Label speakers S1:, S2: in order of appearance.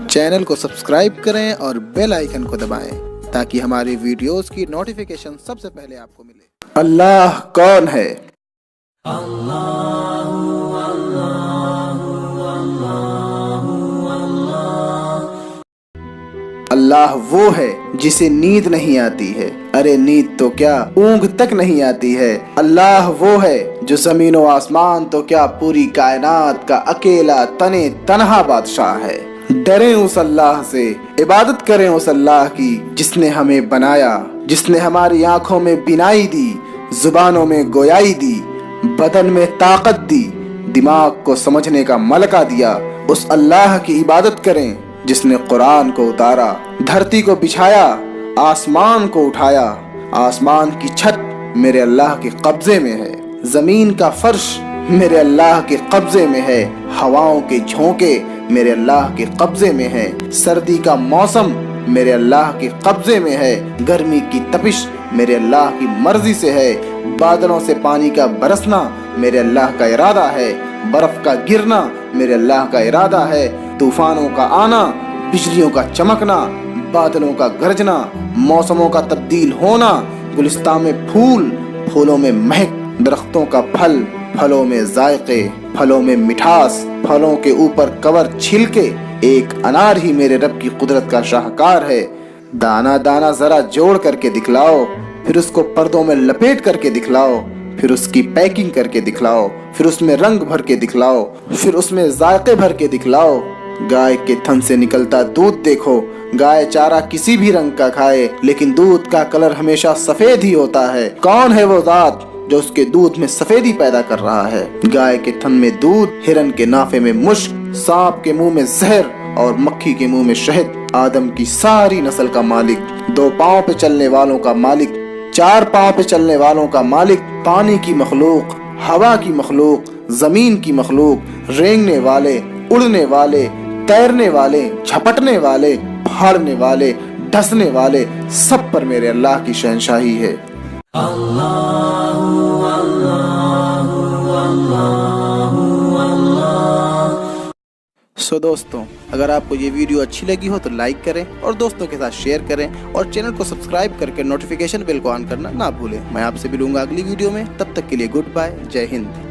S1: Channel کو subscribe کریں اور بیل آئیکن کو دبائیں تاکہ ہماری ویڈیوز کی نوٹیفیکیشن سب سے پہلے آپ کو ملے۔ اللہ کون ہے؟ اللہ وہ ہے جسے نیند نہیں آتی ہے، ارے نیند تو کیا اونگ تک نہیں آتی ہے۔ اللہ وہ ہے جو زمین و آسمان تو کیا پوری کائنات کا اکیلا تنہا بادشاہ ہے۔ ڈریں اس اللہ سے، عبادت کریں اس اللہ کی جس نے ہمیں بنایا، جس نے ہماری آنکھوں میں بینائی دی، زبانوں میں گویائی دی، بدن میں طاقت دی، دماغ کو سمجھنے کا ملکہ دیا۔ اس اللہ کی عبادت کریں جس نے قرآن کو اتارا، دھرتی کو بچھایا، آسمان کو اٹھایا۔ آسمان کی چھت میرے اللہ کے قبضے میں ہے، زمین کا فرش میرے اللہ کے قبضے میں ہے، ہواؤں کے جھونکے میرے اللہ کے قبضے میں ہے، سردی کا موسم میرے اللہ کے قبضے میں ہے، گرمی کی تپش میرے اللہ کی مرضی سے ہے، بادلوں سے پانی کا برسنا میرے اللہ کا ارادہ ہے، برف کا گرنا میرے اللہ کا ارادہ ہے، طوفانوں کا آنا، بجلیوں کا چمکنا، بادلوں کا گرجنا، موسموں کا تبدیل ہونا، گلستان میں پھول، پھولوں میں مہک، درختوں کا پھل، پھلوں میں ذائقے، پھلوں میں مٹھاس، پھلوں کے اوپر کور چھلکے، ایک انار ہی میرے رب کی قدرت کا شاہکار ہے۔ دانا دانا ذرا جوڑ کر کے دکھلاؤ، پھر اس کو پردوں میں لپیٹ کر کے دکھلاؤ، پھر اس کی پیکنگ کر کے دکھلاؤ، پھر اس میں رنگ بھر کے دکھلاؤ، پھر اس میں ذائقے بھر کے دکھلاؤ۔ گائے کے تھن سے نکلتا دودھ دیکھو، گائے چارہ کسی بھی رنگ کا کھائے لیکن دودھ کا کلر ہمیشہ سفید ہی ہوتا ہے۔ کون ہے وہ ذات جو اس کے دودھ میں سفیدی پیدا کر رہا ہے؟ گائے کے تھن میں دودھ، ہرن کے نافے میں مشک، سانپ کے منہ میں زہر اور مکھی کے منہ میں شہد۔ آدم کی ساری نسل کا مالک، 2 پاؤں پہ چلنے والوں کا مالک، 4 پاؤں پہ چلنے والوں کا مالک، پانی کی مخلوق، ہوا کی مخلوق، زمین کی مخلوق، رینگنے والے، اڑنے والے، تیرنے والے، جھپٹنے والے، پھاڑنے والے، ڈسنے والے، سب پر میرے اللہ کی شہنشاہی ہے۔ دوستوں، اگر آپ کو یہ ویڈیو اچھی لگی ہو تو لائک کریں اور دوستوں کے ساتھ شیئر کریں اور چینل کو سبسکرائب کر کے نوٹیفیکیشن بیل کو آن کرنا نہ بھولیں۔ میں آپ سے ملوں گا اگلی ویڈیو میں، تب تک کے لیے گڈ بائے، جے ہند۔